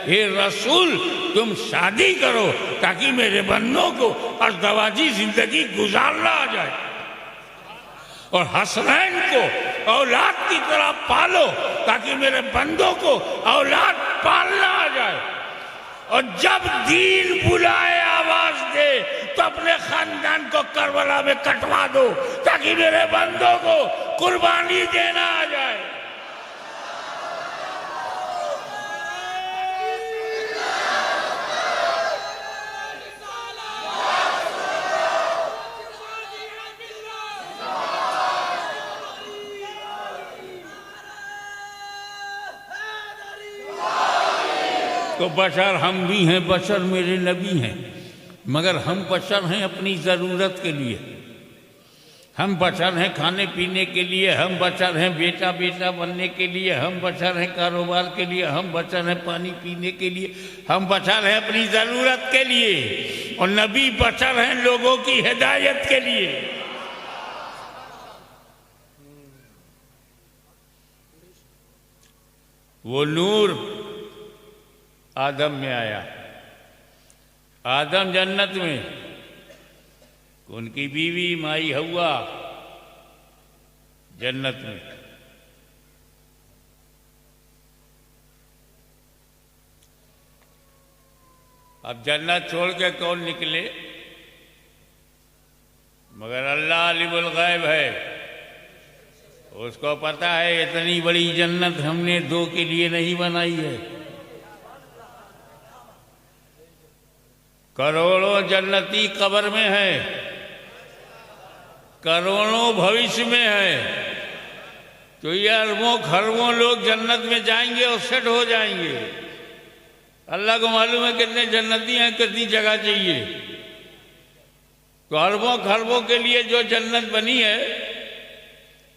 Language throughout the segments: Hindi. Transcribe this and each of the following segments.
हे रसूल तुम शादी करो ताकि मेरे बंदों को अज़दवाजी जिंदगी गुजारना आ जाए, और हसनैन को औलाद की तरह पालो ताकि मेरे बंदों को औलाद पालना आ जाए। और जब दीन बुलाए आवाज दे तो अपने खानदान को करबला में कटवा दो ताकि मेरे बंदों को कुर्बानी देना आ जाए। तो बशर हम भी हैं, बशर मेरे नबी हैं, मगर हम बशर हैं अपनी ज़रूरत के लिए, हम बशर हैं खाने पीने के लिए, हम बशर हैं बेटा बेटा बनने के लिए, हम बशर हैं कारोबार के लिए, हम बशर हैं पानी पीने के लिए, हम बशर हैं अपनी ज़रूरत के लिए, और नबी बशर हैं लोगों की हिदायत के लिए। वो नूर आदम में आया, आदम जन्नत में, उनकी बीवी माई हव्वा जन्नत में। अब जन्नत छोड़ के कौन निकले? मगर अल्लाह अलीमुल गैब है, उसको पता है इतनी बड़ी जन्नत हमने दो के लिए नहीं बनाई है। करोड़ों जन्नती कब्र में है, करोड़ों भविष्य में है, तो ये अरबों खरबों लोग जन्नत में जाएंगे और सेट हो जाएंगे। अल्लाह को मालूम है कितने जन्नती हैं, कितनी जगह चाहिए। तो अरबों खरबों के लिए जो जन्नत बनी है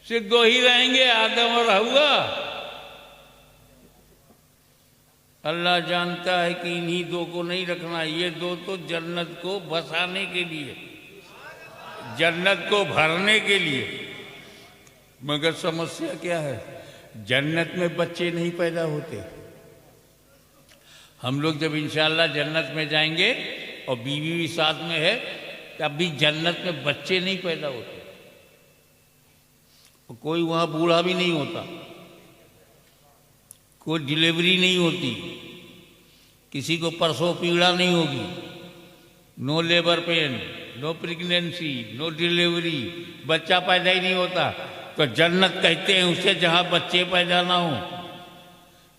सिर्फ दो ही रहेंगे, आदम और हव्वा। अल्लाह जानता है कि इन्हीं दो को नहीं रखना, ये दो तो जन्नत को बसाने के लिए, जन्नत को भरने के लिए। मगर समस्या क्या है? जन्नत में बच्चे नहीं पैदा होते। हम लोग जब इंशाअल्लाह जन्नत में जाएंगे और बीवी भी साथ में है, तब भी जन्नत में बच्चे नहीं पैदा होते, कोई वहां बूढ़ा भी नहीं होता, कोई डिलीवरी नहीं होती, किसी को प्रसव पीड़ा नहीं होगी, no labour pain, no pregnancy, no delivery, बच्चा पैदा ही नहीं होता। तो जन्नत कहते हैं उसे जहां बच्चे पैदा ना हो।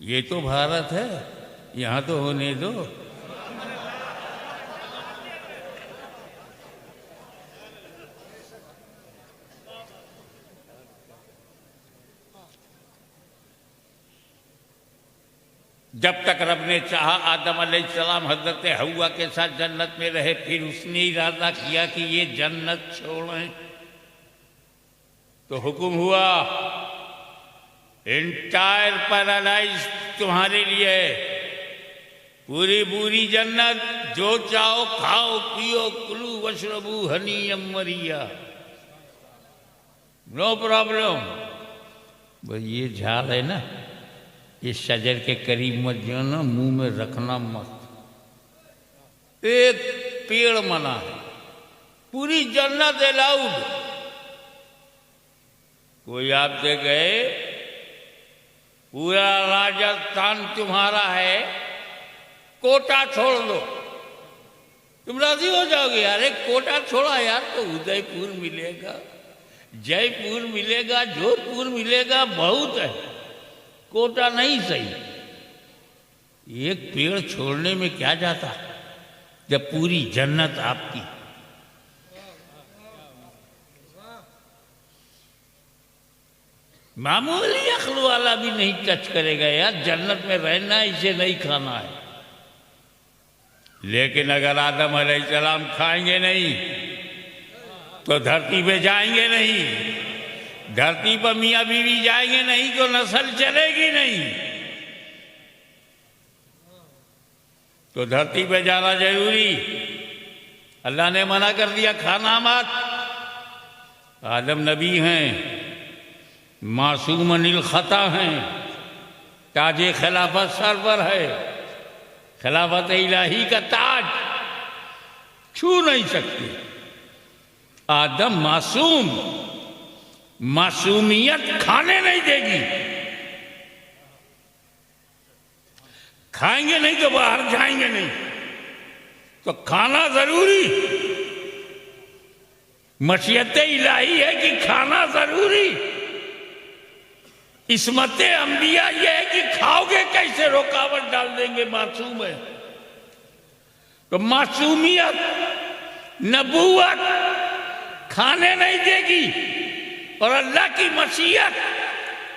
ये तो भारत है, यहां तो होने दो। जब तक रब ने चाहा आदम अलैहिस्सलाम हजरत हव्वा के साथ जन्नत में रहे, फिर उसने इरादा किया कि ये जन्नत छोड़ें, तो हुक्म हुआ एंटायर पैराडाइज तुम्हारे लिए, पूरी पूरी जन्नत, जो चाहो खाओ पियो, कुलू वशरबू हनीयम मरिया, नो प्रॉब्लम। भाई ये झाड़ है ना, इस शजर के करीब मत जाना, मुंह में रखना मत। एक पेड़ मना है, पूरी जन्नत अलाउड। कोई आपसे गए पूरा राजस्थान तुम्हारा है, कोटा छोड़ दो, तुम राजी हो जाओगे? यार एक कोटा छोड़ा यार तो उदयपुर मिलेगा, जयपुर मिलेगा, जोधपुर मिलेगा, बहुत है, कोटा नहीं सही। एक पेड़ छोड़ने में क्या जाता जब पूरी जन्नत आपकी। मामूली अक्ल वाला भी नहीं टच करेगा यार, जन्नत में रहना है, इसे नहीं खाना है। लेकिन अगर आदम अलैहिस्सलाम खाएंगे नहीं तो धरती पे जाएंगे नहीं, धरती पर मियाँ बीवी जाएंगे नहीं तो नस्ल चलेगी नहीं। तो धरती पे जाना जरूरी। अल्लाह ने मना कर दिया खाना मत। आदम नबी हैं, मासूम अनिल खता हैं, ताजे खिलाफत सर पर है, खिलाफत इलाही का ताज छू नहीं सकते। आदम मासूम, मासूमियत खाने नहीं देगी। खाएंगे नहीं तो बाहर जाएंगे नहीं, तो खाना जरूरी। मशीयत इलाही है कि खाना जरूरी। इस्मत अंबिया यह है कि खाओगे कैसे, रुकावट डाल देंगे, मासूम है। तो मासूमियत, नबूवत खाने नहीं देगी, और अल्लाह की मशीयत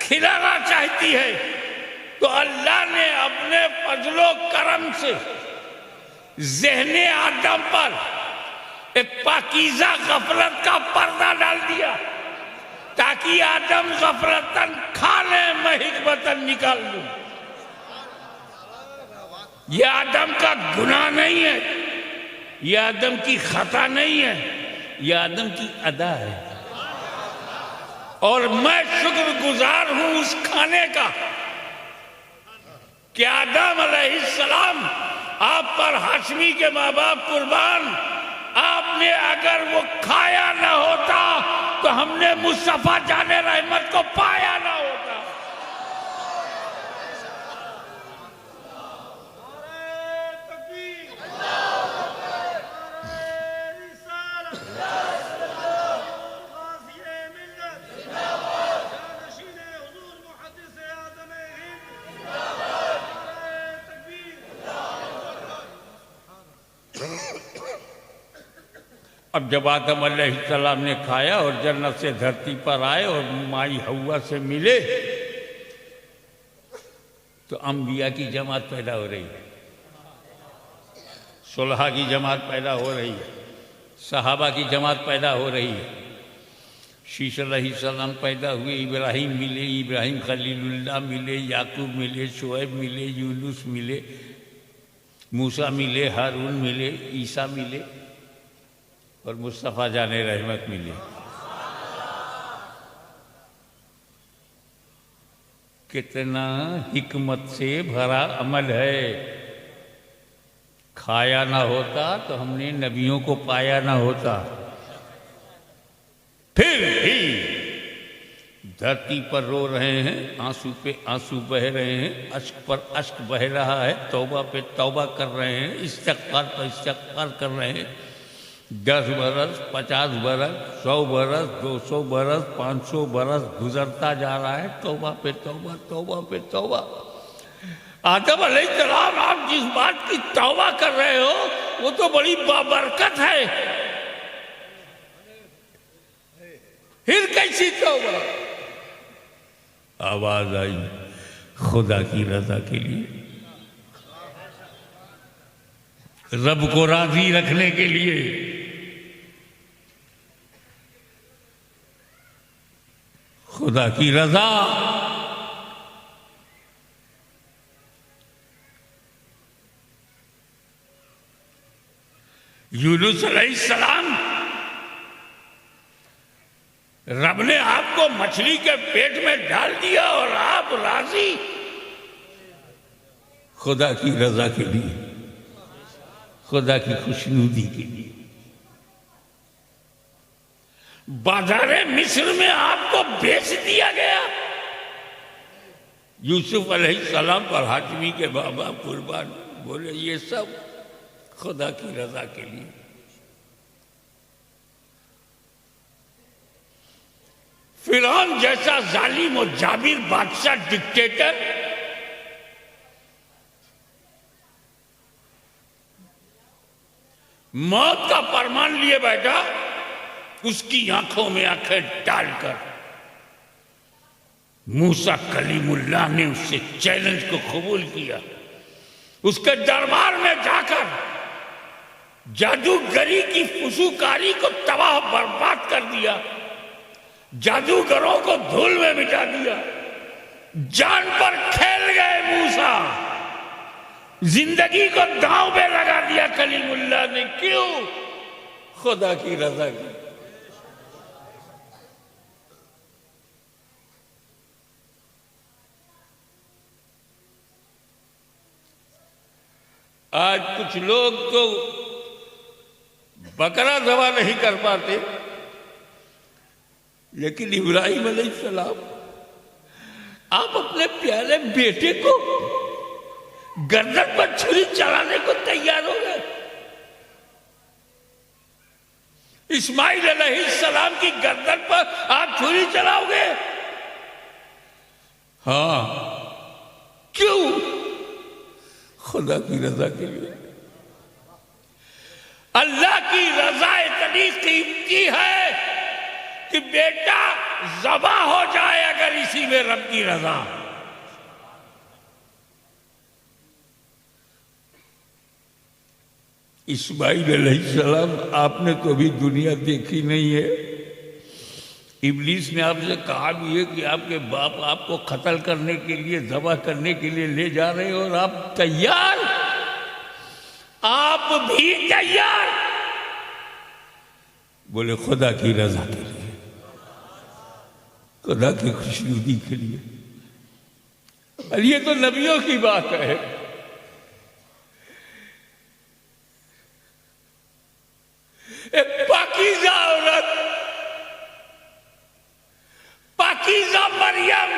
खिलाना चाहती है। तो अल्लाह ने अपने फजलो करम से ज़हने आदम पर एक पाकीज़ा गफलत का पर्दा डाल दिया, ताकि आदम गफलतन खा ले, मैं हिकमतन निकाल लूं। यह आदम का गुनाह नहीं है, यह आदम की खता नहीं है, यह आदम की अदा है। और मैं शुक्रगुजार हूं उस खाने का कि आदम अलैहिस्सलाम, आप पर हाशमी के माँ बाप कुर्बान, आपने अगर वो खाया ना होता तो हमने मुस्तफा जाने रहमत को पाया ना होता। अब जब आदम अलैहिस्सलाम ने खाया और जन्नत से धरती पर आए और माई हव्वा से मिले, तो अंबिया की जमात पैदा हो रही है, सुलहा की जमात पैदा हो रही है, सहाबा की जमात पैदा हो रही है। शीश अलैहिस्सलाम पैदा हुए, इब्राहिम मिले, इब्राहिम खलीलुल्लाह मिले, याकूब मिले, शुएब मिले, यूनुस मिले, मूसा मिले, हारून मिले, ईसा मिले, और मुस्तफ़ा जाने रहमत मिली। कितना हिकमत से भरा अमल है। खाया ना होता तो हमने नबियों को पाया ना होता। फिर भी धरती पर रो रहे हैं, आंसू पे आंसू बह रहे हैं, अश्क पर अश्क बह रहा है, तौबा पे तौबा कर रहे हैं, इस्तग़फ़ार पर इस्तग़फ़ार कर रहे हैं। 10 बरस, 50 बरस, 100 बरस, 200 बरस, 500 बरस गुजरता जा रहा है, तौबा पे तौबा, तौबा पे तौबा। आदम अलैहिस्सलाम, आप जिस बात की तौबा कर रहे हो वो तो बड़ी बाबरकत है, फिर कैसी तौबा? आवाज आई खुदा की रजा के लिए, रब को राजी रखने के लिए। खुदा की रजा। यूनुस अलैहिस्सलाम, रब ने आपको मछली के पेट में डाल दिया और आप राजी, खुदा की रजा के लिए, खुदा की खुशनुदी के लिए। बाजारे मिस्र में आपको बेच दिया गया। यूसुफ अलैहिस्सलाम पर हाशमी के बाबा कुर्बान, बोले ये सब खुदा की रजा के लिए। फिरौन जैसा जालिम और जाबिर बादशाह, डिक्टेटर, मौत का फरमान लिए बैठा, उसकी आंखों में आंखें डालकर मूसा कलीमुल्लाह ने उससे चैलेंज को कबूल किया। उसके दरबार में जाकर जादूगरी की फुसूकारी को तबाह बर्बाद कर दिया, जादूगरों को धूल में मिटा दिया। जान पर खेल गए मूसा, जिंदगी को दांव पे लगा दिया कलीमुल्लाह ने। क्यों? खुदा की रजा की। आज कुछ लोग तो बकरा ज़बह नहीं कर पाते, लेकिन इब्राहिम अलैहिस्सलाम आप अपने प्यारे बेटे को गर्दन पर छुरी चलाने को तैयार हो गए। इस्माइल अलैहिस्सलाम की गर्दन पर आप छुरी चलाओगे? हाँ, क्यों? खुदा की रजा के लिए। अल्लाह की रजा इतनी कीमती है कि बेटा ज़बा हो जाए अगर इसी में रब की रजा। इस्माइल अलैहिस्सलाम आपने तो अभी दुनिया देखी नहीं है। इब्लीस ने आपसे कहा भी है कि आपके बाप आपको कत्ल करने के लिए, ज़बह करने के लिए ले जा रहे हैं और आप तैयार, आप भी तैयार। बोले खुदा की रजा के लिए, खुदा की खुशनुदी के लिए। और ये तो नबियों की बात है। एक पाकीज़ा औरत, पाकीज़ा मरियम,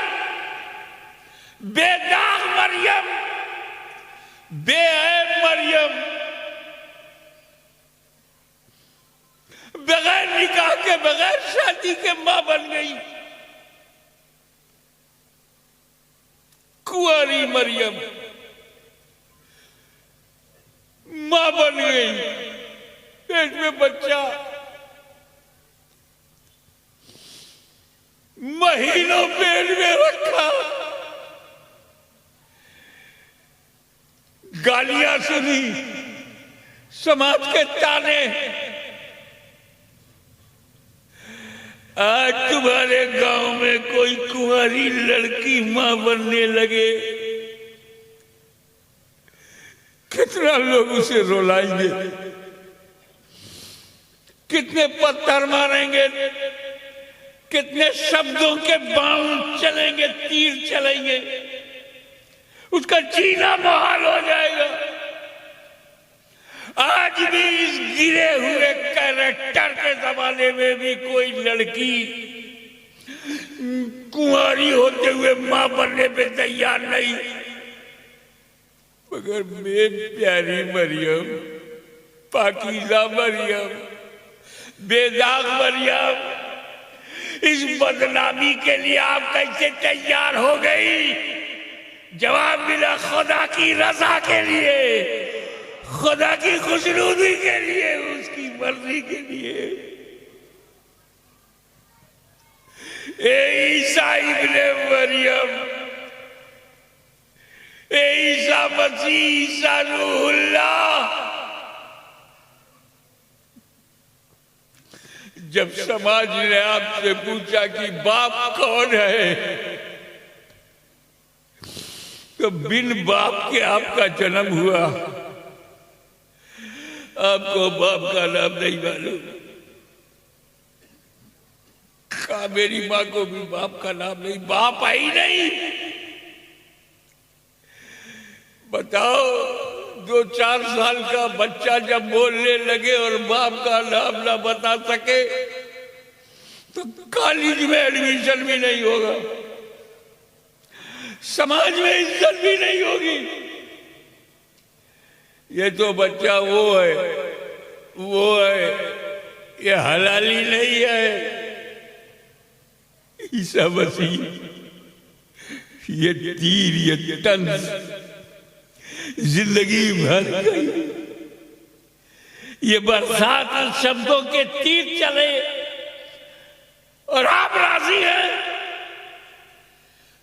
बेदाग मरियम, बेऐब मरियम, बगैर निकाह के, बगैर शादी के मां बन गई। कुंवारी मरियम मां बन गई, पेट में बच्चा, महीनों पेट में रखा, गालियां सुनी, समाज के ताने। आज तुम्हारे गांव में कोई कुंवारी लड़की मां बनने लगे, कितना लोग उसे रुलाएंगे, कितने पत्थर मारेंगे, कितने शब्दों के बाण चलेंगे, तीर चलेंगे, उसका जीना मुहाल हो जाएगा। आज भी इस गिरे हुए कैरेक्टर के जमाने में भी कोई लड़की कुंवारी होते हुए मां बनने पे तैयार नहीं। मगर मेरी प्यारी मरियम, पाकीज़ा मरियम, बेदाग मरियम, इस बदनामी के लिए आप कैसे तैयार हो गई? जवाब मिला खुदा की रजा के लिए, खुदा की खुशनुदी के लिए, उसकी मर्जी के लिए। ए ईसा इब्ने मरियम, ए ईसा मसीह, ईसा रूहुल्लाह, जब समाज ने आपसे पूछा कि बाप कौन है, तो बिन बाप के आपका जन्म हुआ, आपको बाप का नाम नहीं मालूम। कहा मेरी मां को भी बाप का नाम नहीं, बाप आई नहीं। बताओ, 2-4 साल का बच्चा जब बोलने लगे और बाप का नाम ना बता सके तो कॉलेज में एडमिशन भी नहीं होगा, समाज में इज्जत भी नहीं होगी। ये तो बच्चा वो है, ये हलाली नहीं है। ईसा मसीह ये तीर, ये तंज जिंदगी भर गई। ये बरसात शब्दों के तीर चले और आप राजी हैं?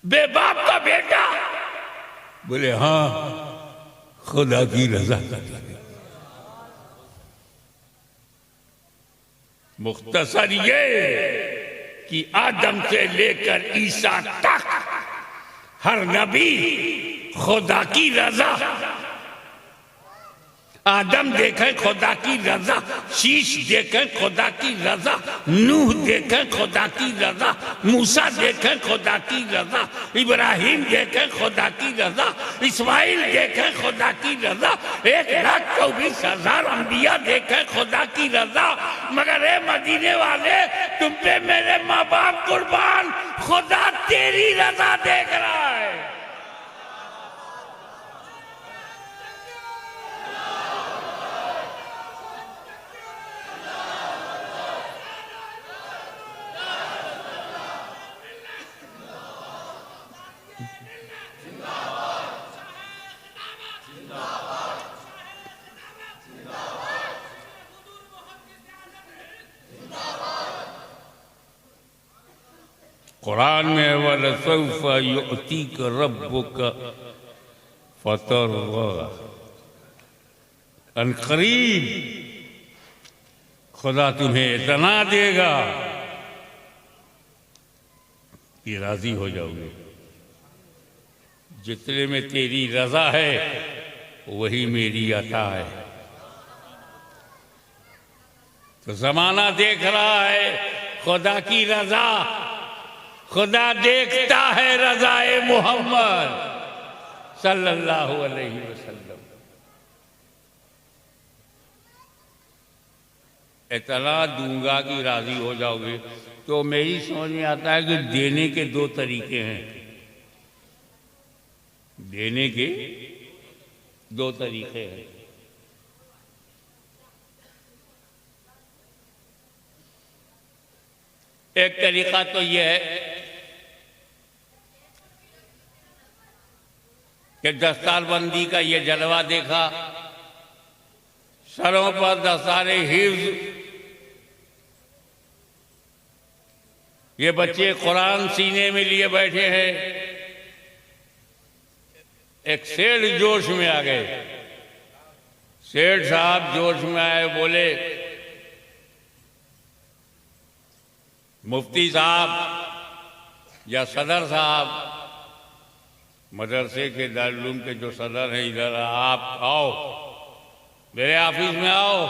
बेबाप का बेटा बोले हाँ, खुदा की रजा का। मुख्तसर ये कि आदम से लेकर ईसा तक हर नबी खुदा की रजा, आदम देखे खुदा की रजा, शीश देखे खुदा की रजा, नूह देखे खुदा की रजा, मूसा देखे खुदा की रजा, इब्राहिम देखे खुदा की रजा, इस्माइल देखे खुदा की रजा, 1,24,000 अंबिया देखे खुदा की रजा। मगर ए मदीने वाले, तुम पे मेरे माँ बाप कुर्बान, खुदा तेरी रजा देख रहा है। कुरान में वलसौफा युअतीक रब्बुक फतर्वा, अनकरीब खुदा तुम्हें इतना देगा कि राजी हो जाओगे। जितने में तेरी रजा है वही मेरी अता है। तो जमाना देख रहा है खुदा की रजा, खुदा देखता है रज़ाए मोहम्मद सल्लल्लाहु अलैहि वसल्लम। इतना दूंगा कि राजी हो जाओगे। तो मेरी समझ में आता है कि देने के दो तरीके हैं, देने के दो तरीके हैं। एक तरीका तो यह है कि दस्तारबंदी का ये जलवा देखा, सरों पर दस्तारे हिफ्ज़, ये बच्चे कुरान सीने में लिए बैठे हैं। एक सेठ जोश में आ गए। सेठ साहब जोश में आए, बोले मुफ्ती साहब या सदर साहब, मदरसे के दारुल के जो सदर हैं, इधर आप आओ, मेरे ऑफिस में आओ,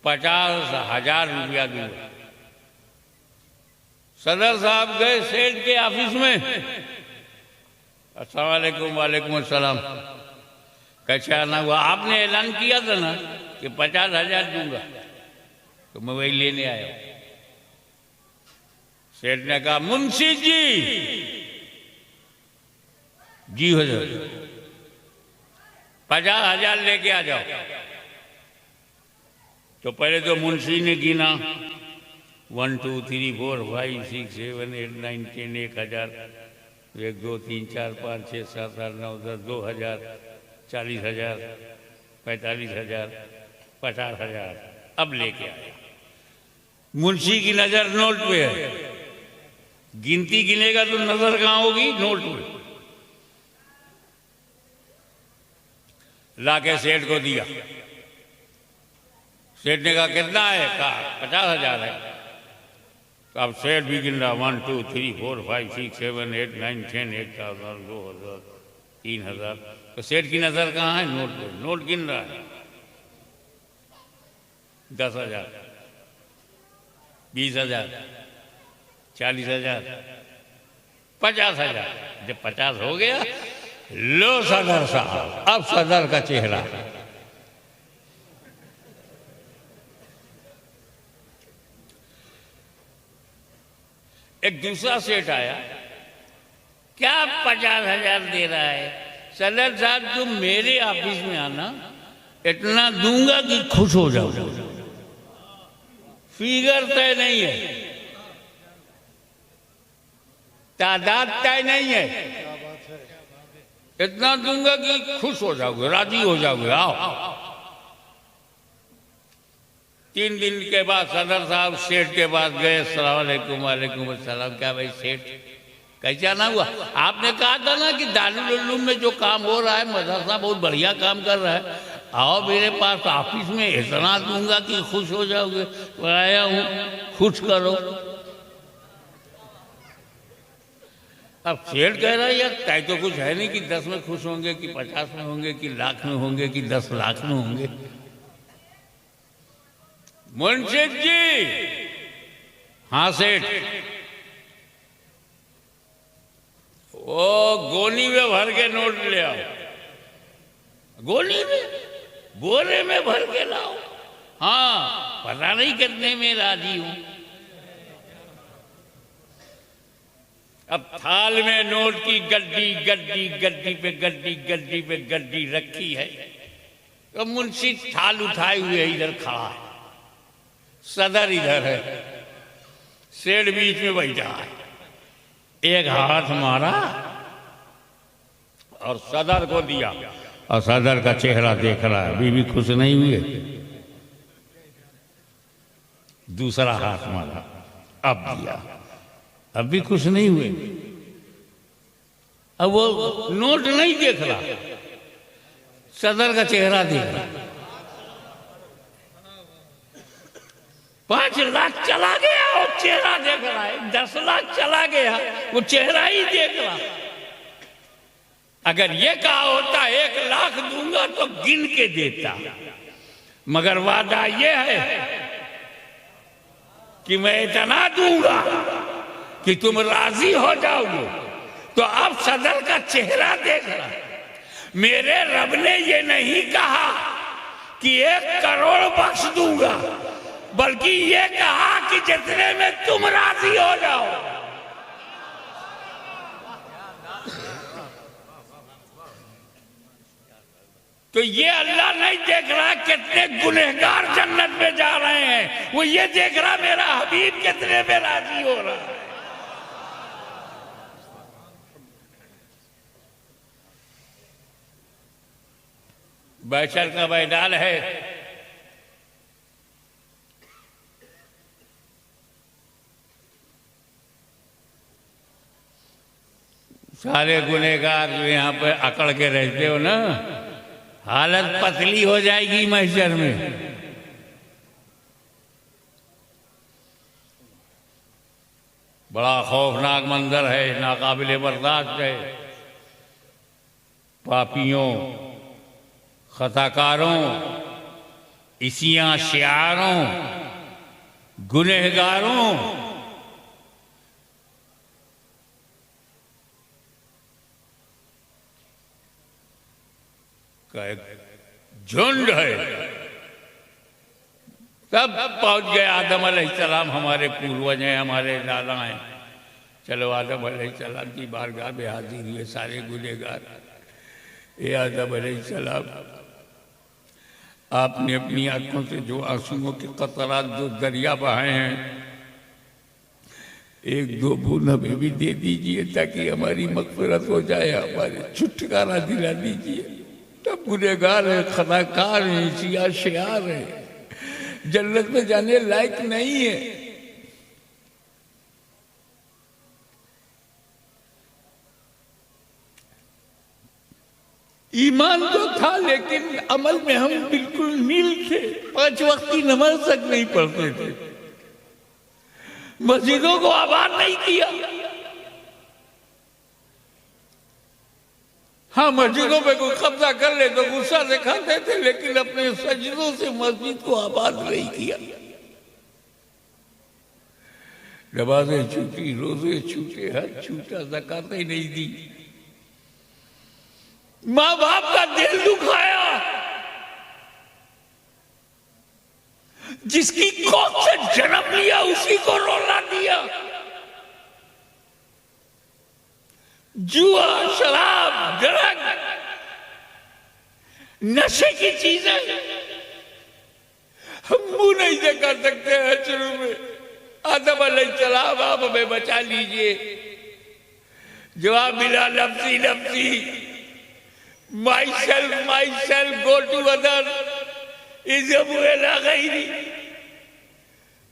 50,000 रुपया दूंगा। सदर साहब गए सेठ के ऑफिस में। अस्सलाम वालेकुम। वालेकुम अस्सलाम। कैसा ना हुआ? आपने ऐलान किया था ना कि 50,000 दूंगा, तो मैं वही लेने आया। सेठ ने कहा मुंशी जी हुजूर 50,000 लेके आ जाओ। तो पहले तो मुंशी ने गिना 1 2 3 4 5 6 7 8 9 10 1,000 1 2 3 4 5 6 7 8 9 10 2,000 40,000 45,000 50,000 अब लेके आया। मुंशी की नजर नोट पे है, गिनती गिनेगा तो नजर कहाँ होगी? नोट पे। लाके सेठ को दिया। सेठ ने कहा कितना है? कहा 50,000 है। तो अब सेठ भी गिन रहा 1 2 3 4 5 6 7 8 9 10 1,000 2,000 3,000। तो सेठ की नजर कहाँ है? नोट पे। नोट गिन रहा है। 10,000 20,000 40,000 50,000। जब 50 हो गया, लो सदर साहब, अब सदर का चेहरा। एक दूसरा सेठ आया, क्या 50,000 दे रहा है? सदर साहब तुम मेरे ऑफिस में आना, इतना दूंगा कि खुश हो जाओ। फिगर तय नहीं है, तादाद तय नहीं है, इतना दूंगा कि खुश हो जाओगे, राजी हो जाओगे, आओ। 3 दिन के बाद सदर साहब सेठ के पास गए। अस्सलाम वालेकुम। वालेकुम अस्सलाम। क्या भाई सेठ कैसा ना हुआ? आपने कहा था ना कि दारुल उलूम में जो काम हो रहा है, मदरसा बहुत बढ़िया काम कर रहा है, आओ मेरे पास ऑफिस में, इतना दूंगा कि खुश हो जाओगे। आया हूँ, खुश करो। अब सेठ कह रहा है यार तय तो कुछ है नहीं कि 10 में खुश होंगे कि 50 में होंगे कि लाख में होंगे कि 10 लाख में होंगे। मुंशी जी, हाँ सेठ, वो गोनी में भर के नोट ले आओ। गोनी में, बोरे में भर के लाओ। हाँ, पता नहीं कितने में राजी हूं। अब थाल में नोट की गड्डी गड्डी गड्डी पे गड्डी गड्डी पे गड्डी रखी है। तो मुंशी थाल उठाए हुए इधर खड़ा है, सदर इधर है, सेठ बीच में बैठा है। एक हाथ मारा और सदर को दिया, और सदर का चेहरा देख रहा है, अभी भी खुश नहीं हुए। दूसरा हाथ मारा, अब दिया, अब भी खुश नहीं हुए। अब वो नोट नहीं देख रहा, सदर का चेहरा देख रहा। 5 लाख चला गया, वो चेहरा देख रहा है। 10 लाख चला गया, वो चेहरा ही देख रहा। अगर ये कहा होता 1 लाख दूंगा तो गिन के देता, मगर वादा ये है कि मैं इतना दूंगा कि तुम राजी हो जाओगे। तो अब सदर का चेहरा देख रहा। मेरे रब ने ये नहीं कहा कि 1 करोड़ बख्श दूंगा, बल्कि ये कहा कि जितने में तुम राजी हो जाओ। तो ये अल्लाह नहीं देख रहा कितने गुनहगार जन्नत में जा रहे हैं, वो ये देख रहा मेरा हबीब कितने में राजी हो रहा है। बैशर का मैदान है, सारे गुनहगार जो यहाँ पे अकड़ के रहते हो ना, हालत पतली हो जाएगी महशर में। बड़ा खौफनाक मंजर है, नाकाबिले बर्दाश्त है। पापियों, खताकारों, इसियां शियारों, गुनहगारों का एक झुंड है। सब पहुंच गए। आदम अलैहिस्सलाम हमारे पूर्वज हैं, हमारे दादा हैं। चलो आदम अलैहिस्सलाम की बारगाह में हाजिर हुए सारे गुनहगार। ये आदम अलैहिस्सलाम, आपने अपनी आंखों से जो आंसुओं के कतरात जो दरिया बहाए हैं, 1-2 बूंद हमें भी दे दीजिए ताकि हमारी मग़फ़िरत हो जाए, हमारे छुटकारा दिला दीजिए। तब गुनहगार है, खताकार है, इसिया शियार है, जन्नत में जाने लायक नहीं है। ईमान तो था लेकिन अमल में हम बिल्कुल नील थे। 5 वक्त की नमाज तक नहीं पढ़ते थे, मस्जिदों को आबाद नहीं किया। हाँ, मस्जिदों पे कोई कब्जा कर ले तो गुस्सा दिखाते थे, लेकिन अपने सजदों से मस्जिद को आबाद नहीं किया। नमाजें छूटी, रोजे छूटे, हज छूटा, ज़कातें नहीं दी, माँ बाप का दिल दुखाया, जिसकी कोख से जन्म लिया उसी को रोला दिया। जुआ, शराब, ड्रग, नशे की चीजें हम मुंह नहीं से कर सकते हैं। शुरू में आदम अलैहिस्सलाम, आप हमें बचा लीजिए। जवाब मिला नफ्सी नफ्सी, myself, go to other, इसे मुझे लगा ही नहीं,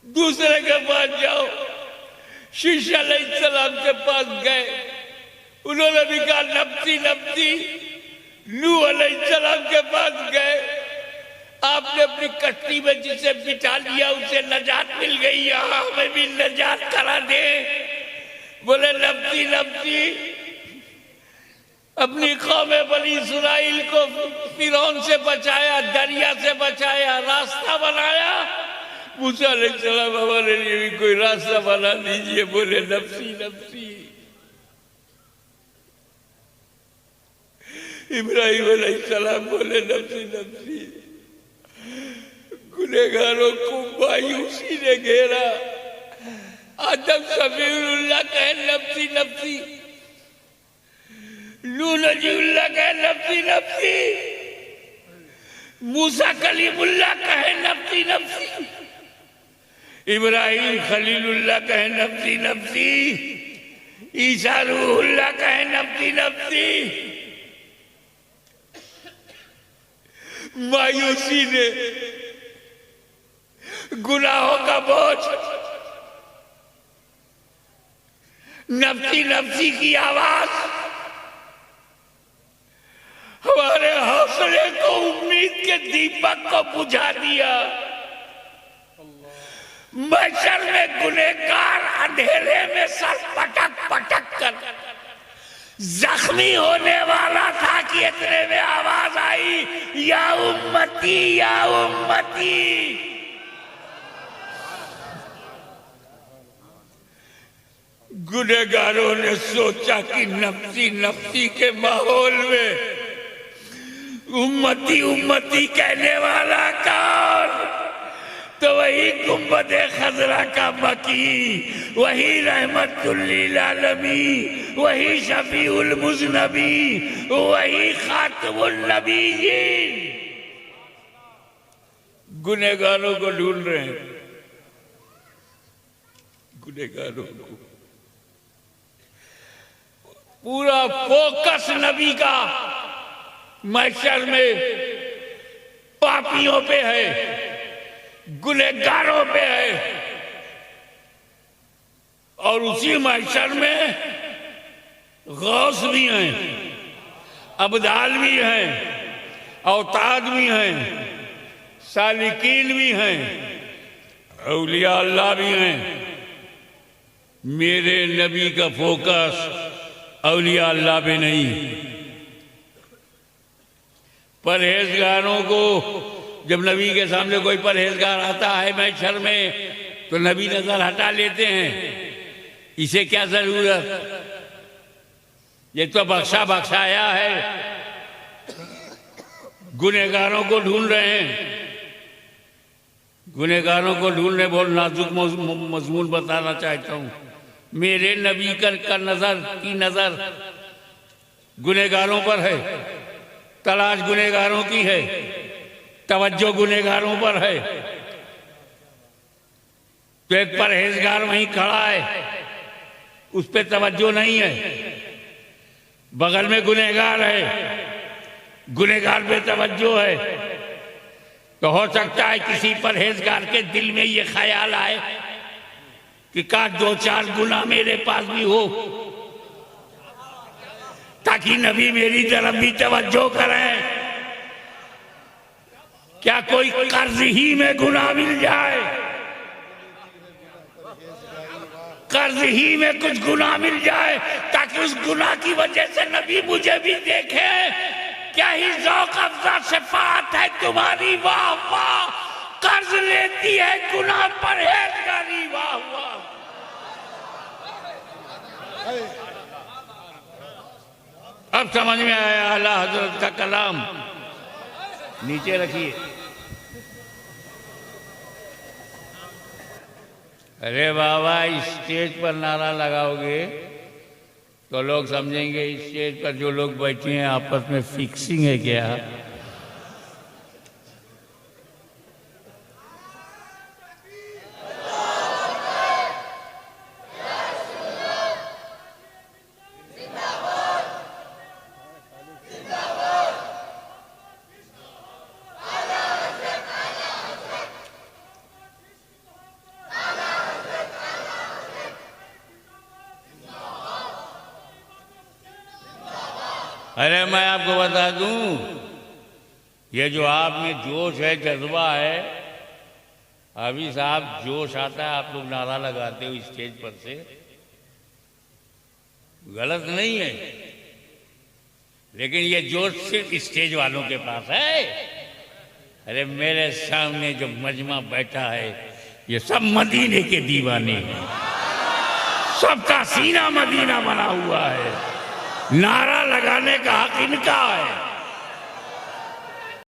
दूसरे के पास जाओ। शीश अलैहिस्सलाम के पास गए, उन्होंने भी कहा नफ्सी नफ्सी। नूह अलैहिस्सलाम के पास गए, आपने अपनी कश्ती में जिसे बिठा लिया उसे नजात मिल गई, यहाँ हमें भी नजात करा दे। बोले नफ्सी नफ्सी। अपनी कौम बनी इस्राइल को फिरौन से बचाया, दरिया से बचाया, रास्ता बनाया। मूसा अलैहिस्सलाम हमारे लिए भी कोई रास्ता बना दीजिए। बोले नफ्सी नफ्सी। इब्राहिम अलैहिस्सलाम बोले नफ्सी नफ्सी। गुनहगारों को मायूसी ने घेरा। आदम सफीउल्लाह कहे नफ्सी नफ्सी, नूह नजीउल्लाह कहे नफ्सी नफ्सी, मूसा कलीमुल्लाह कहे नफ्सी नफ्सी, इब्राहिम खलीलुल्लाह कहे नफ्सी नफ्सी, ईसा रूहुल्लाह कहे नफ्सी नफ्सी। मायूसी ने गुनाहों का बोझ, नफ्सी नफ्सी की आवाज हमारे हौसले को, उम्मीद के दीपक को बुझा दिया। महशर में गुनहगार अंधेरे में सर पटक पटक कर जख्मी होने वाला था कि इतने में आवाज आई, या उम्मती या उम्मती। गुनहगारों ने सोचा कि नफ्सी नफ्सी के माहौल में उम्मती उम्मती कहने वाला कौन? तो वही गुंबदे खजरा का मकी, वही रहमतुल लिल आलमीन, वही शफीउल मुज़नबी, वही खातमुन नबीयीन। गुनहगारों को ढूंढ रहे हैं, गुनहगारों को। पूरा फोकस नबी का महशर में पापियों पे है, गुनहगारों पे है। और उसी महशर में गौस भी हैं, अबदाल भी हैं, औताद भी हैं, सालिकीन भी हैं, औलिया अल्लाह भी हैं। मेरे नबी का फोकस औलिया अल्लाह पे नहीं। परहेजगारों को, जब नबी के सामने कोई परहेजगार आता है महशर में, तो नबी नजर हटा लेते हैं। इसे क्या जरूरत, ये तो बख्शा बख्शाया है। गुनहगारों को ढूंढ रहे हैं, गुनहगारों को ढूंढने बहुत नाजुक मजमून बताना चाहता हूं। मेरे नबी का नजर गुनहगारों पर है, तलाश गुनहगारों की है, तवज्जो गुनहगारों पर है। तो एक परहेजगार वहीं खड़ा है, उस पे तवज्जो नहीं है। बगल में गुनहगार है, गुनहगार पे तवज्जो है। तो हो सकता है किसी परहेजगार के दिल में ये ख्याल आए कि काश 2-4 गुना मेरे पास भी हो, ताकि नबी मेरी तरफ भी तवज्जो करें। क्या कोई कर्ज ही में गुनाह मिल जाए, कर्ज ही में कुछ गुनाह मिल जाए, ताकि उस गुनाह की वजह से नबी मुझे भी देखे। क्या ही ज़ौक़ अफ़ज़ा सिफ़ात है तुम्हारी, वाह वाह। कर्ज लेती है गुनाह परहेजगारी, वाह वाह। अब समझ में आया आला हजरत का कलाम। नीचे रखिए। अरे बाबा, स्टेज पर नारा लगाओगे तो लोग समझेंगे स्टेज पर जो लोग बैठे हैं आपस में फिक्सिंग है क्या। अरे मैं आपको बता दूं, ये जो आप में जोश है, जज्बा है, अभी साहब जोश आता है, आप लोग नारा लगाते हो स्टेज पर से, गलत नहीं है, लेकिन ये जोश सिर्फ स्टेज वालों के पास है। अरे मेरे सामने जो मजमा बैठा है ये सब मदीने के दीवाने हैं, सबका सीना मदीना बना हुआ है, नारा लगाने का हक इनका है।